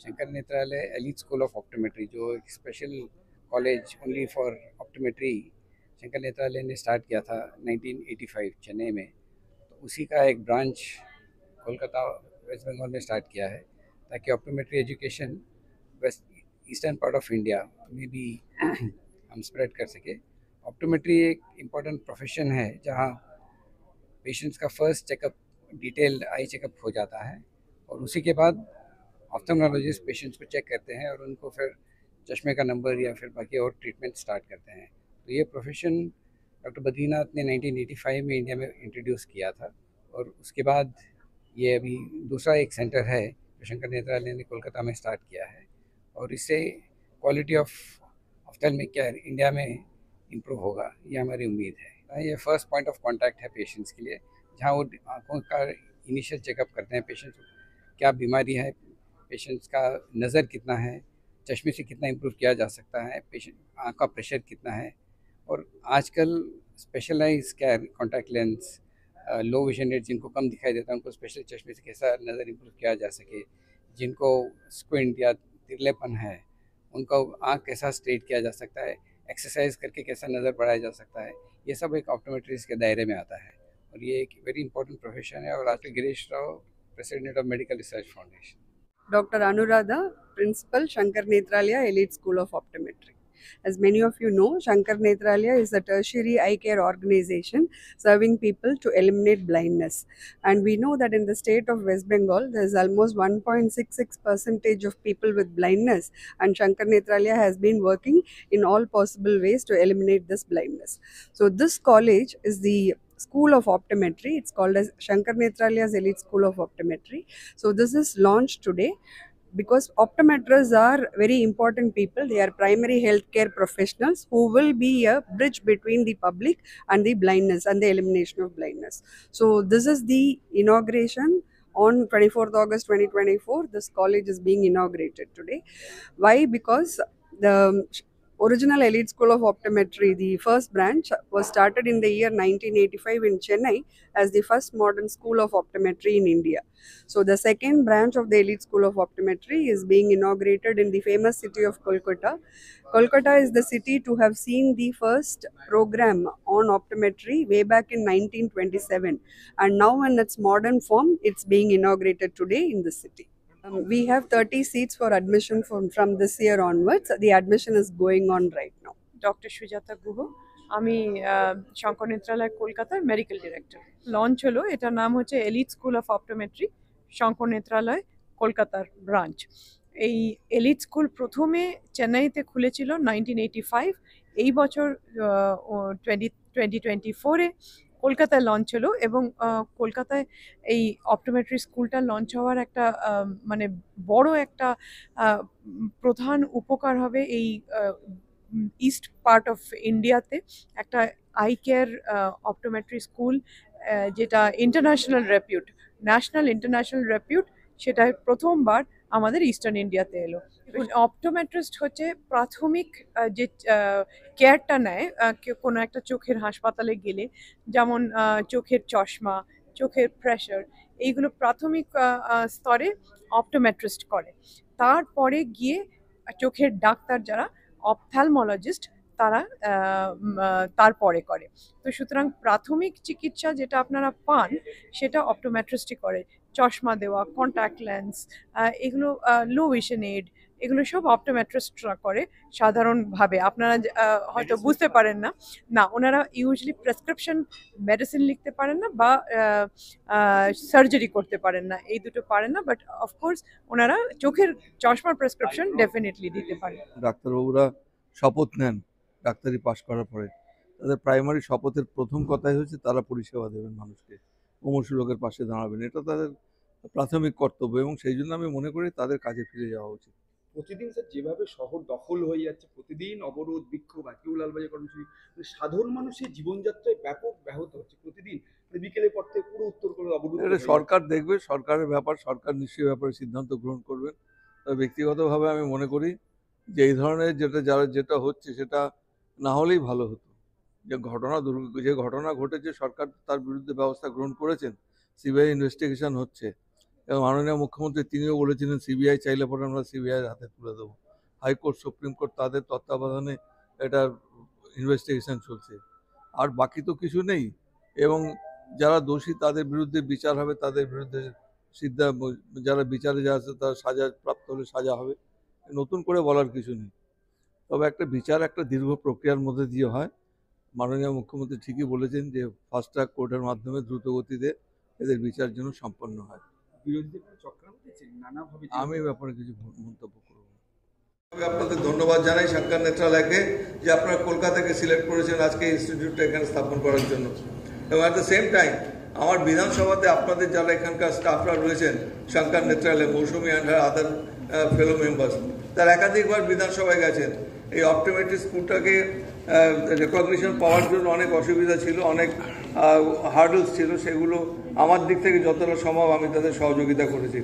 Shankar Nethralaya elite school of optometry, जो एक special college only for optometry Shankar Nethralaya ने स्टार्ट किया था 1985 चेन्नई में। तो उसी का एक ब्रांच कोलकाता वेस्ट बंगाल में स्टार्ट किया है, ताकि optometry education west eastern part of India में भी हम स्प्रेड कर सके। ऑप्टोमेट्री एक इम्पॉर्टेंट प्रोफेशन है जहाँ पेशेंट्स का first checkup, detail eye checkup हो जाता है, और उसी के बाद ऑप्थेल्मोलॉजिस्ट पेशेंट्स को चेक करते हैं और उनको फिर चश्मे का नंबर या फिर बाकी और ट्रीटमेंट स्टार्ट करते हैं। तो ये प्रोफेशन डॉक्टर बद्रीनाथ ने 1985 में इंडिया में इंट्रोड्यूस किया था, और उसके बाद ये अभी दूसरा एक सेंटर है जो शंकर नेत्रालय ने कोलकाता में स्टार्ट किया है, और इससे क्वालिटी ऑफ ऑफ्थेल्मिक केयर इंडिया में इम्प्रूव होगा, ये हमारी उम्मीद है। ये फर्स्ट पॉइंट ऑफ कांटेक्ट है पेशेंट्स के लिए, जहाँ वो आँखों का इनिशियल चेकअप करते हैं, पेशेंट्स को क्या बीमारी है, पेशेंट्स का नज़र कितना है, चश्मे से कितना इम्प्रूव किया जा सकता है, पेशेंट आँख का प्रेशर कितना है, और आजकल specialize care, contact lens, low vision rate जिनको कम दिखाई देता है उनको स्पेशल चश्मे से कैसा नज़र इम्प्रूव किया जा सके, जिनको स्क्विंट या तिरलेपन है उनको आँख कैसा स्ट्रेट किया जा सकता है, एक्सरसाइज करके कैसा नज़र बढ़ाया जा सकता है, ये सब एक ऑप्टोमेट्रिस्ट के दायरे में आता है। और ये एक वेरी इंपॉर्टेंट प्रोफेशन है। और आज Girish Rao, president of medical research foundation. Dr. Anuradha, Principal, Shankar Netralaya Elite School of Optometry. As many of you know, Shankar Netralaya is a tertiary eye care organization serving people to eliminate blindness. And we know that in the state of West Bengal, there is almost 1.66% of people with blindness, and Shankar Netralaya has been working in all possible ways to eliminate this blindness. So this college is the School of Optometry. It's called as Shankar Netralaya's Elite School of Optometry. So this is launched today because optometrists are very important people. They are primary healthcare professionals who will be a bridge between the public and the blindness and the elimination of blindness. So this is the inauguration on 24th August 2024. This college is being inaugurated today. Why? Because the original Elite School of Optometry, the first branch, was started in the year 1985 in Chennai as the first modern school of optometry in India. So the second branch of the Elite School of Optometry is being inaugurated in the famous city of Kolkata. Kolkata is the city to have seen the first program on optometry way back in 1927, and now in its modern form, it's being inaugurated today in the city. We have 30 seats for admission from this year onwards. The admission is going on right now. Doctor Sujata Guha, আমি শঙ্কর নেত্রালয় কলকাতার medical director. Launch হলো, এটার নাম হচ্ছে elite school of optometry, Shankar Nethralaya কলকাতার branch. এই elite school প্রথমে চেন্নাইতে খুলেছিল 1985। এই বছর 2024-এ কলকাতায় লঞ্চ হলো, এবং কলকাতায় এই অপটোমেট্রি স্কুলটা লঞ্চ হওয়ার একটা মানে বড় একটা প্রধান উপকার হবে এই ইস্ট পার্ট অফ ইন্ডিয়াতে একটা আই কেয়ার অপটোমেট্রি স্কুল, যেটা international repute, national international repute, সেটা প্রথমবার আমাদের ইস্টার্ন ইন্ডিয়াতে এলো। অপটোমেট্রিস্ট হচ্ছে প্রাথমিক যে কেয়ারটা নেয় কোনো একটা চোখের হাসপাতালে গেলে, যেমন চোখের চশমা, চোখের প্রেশার, এইগুলো প্রাথমিক স্তরে অপটোমেট্রিস্ট করে। তারপরে গিয়ে চোখের ডাক্তার যারা অপথ্যালমোলজিস্ট, তারা তারপরে করে। তো সুতরাং প্রাথমিক চিকিৎসা যেটা আপনারা পান সেটা অপটোমেট্রিস্টই করে। চশমা দেওয়া, কন্ট্যাক্ট লেন্স, এগুলো লো ভিশন এড, এগুলো সব অপটোমেট্রিস্টরা করে সাধারণভাবে। আপনারা হয়তো বুঝতে পারেন না, না ওনারা ইউজুয়ালি প্রেসক্রিপশন মেডিসিন লিখতে পারেন না বা সার্জারি করতে পারেন না, এই দুটো পারেন না, বাট অফকোর্স ওনারা চোখের চশমার প্রেসক্রিপশন ডেফিনেটলি দিতে পারেন। ডাক্তারবাবুরা শপথ নেন ডাক্তারি পাশ করার পরে, তাদের প্রাইমারি শপথের প্রথম কথাই হচ্ছে তারা পরিষেবা দেবেন মানুষকে, মুমূর্ষু লোকের পাশে দাঁড়াবেন, এটা তাদের প্রাথমিক কর্তব্য, এবং সেই জন্য আমি মনে করি তাদের কাজে ফিরে যাওয়া উচিত। প্রতিদিন স্যার যেভাবে শহর দখল হয়ে যাচ্ছে, প্রতিদিন অবরোধ, বিক্ষোভ, আজকেও লালবাজার কর্মসূচি, সাধারণ মানুষের জীবনযাত্রায় ব্যাপক ব্যাহত হচ্ছে। প্রতিদিন বিকেলের পর থেকে পুরো উত্তর করে অবরোধ। এটা সরকার দেখবে, সরকারের ব্যাপার, সরকার নিশ্চয়ই ব্যাপারে সিদ্ধান্ত গ্রহণ করবেন। তবে ব্যক্তিগতভাবে আমি মনে করি যে এই ধরনের যেটা হচ্ছে সেটা না হলেই ভালো হতো। যে ঘটনা ঘটেছে, সরকার তার বিরুদ্ধে ব্যবস্থা গ্রহণ করেছেন, সিবিআই ইনভেস্টিগেশন হচ্ছে, এবং মাননীয় মুখ্যমন্ত্রী তিনিও বলেছিলেন সিবিআই চাইলে পরে আমরা সিবিআইয়ের হাতে তুলে দেবো। হাইকোর্ট, সুপ্রিম কোর্ট তাদের তত্ত্বাবধানে এটার ইনভেস্টিগেশন চলছে। আর বাকি তো কিছু নেই, এবং যারা দোষী তাদের বিরুদ্ধে বিচার হবে, তাদের বিরুদ্ধে যারা বিচারে যা আছে তারা সাজা প্রাপ্ত হলে সাজা হবে। নতুন করে বলার কিছু নেই। তবে একটা বিচার একটা দীর্ঘ প্রক্রিয়ার মধ্যে দিয়ে হয়। মাননীয় মুখ্যমন্ত্রী ঠিকই বলেছেন যে ফাস্ট ট্র্যাক কোর্টের মাধ্যমে দ্রুত গতিতে এদের বিচার যেন সম্পন্ন হয়। বিরোধীদের কোনো চক্রান্ত হচ্ছে নানাভাবে? আমি ব্যাপারে কিছু মন্তব্য করব না। আপনাদের ধন্যবাদ জানাই শঙ্কর নেত্রালয়কে যে আপনারা কলকাতাকে সিলেক্ট করেছেন আজকে ইনস্টিটিউটটা এখানে স্থাপন করার জন্য। এবং অ্যাট দ্য সেম টাইম আমার বিধানসভাতে আপনাদের যারা এখানকার স্টাফরা রয়েছেন শঙ্কর নেত্রালয়, মৌসুমী অ্যান্ড আদার ফেলো মেম্বার্স, তারা একাধিকবার বিধানসভায় গেছেন। এই অপটোমেট্রি স্কুলটাকে রেকগনিশন পাওয়ার জন্য অনেক অসুবিধা ছিল, অনেক হার্ডলস ছিল, সেগুলো আমার দিক থেকে যতটা সম্ভব আমি তাদের সহযোগিতা করেছি।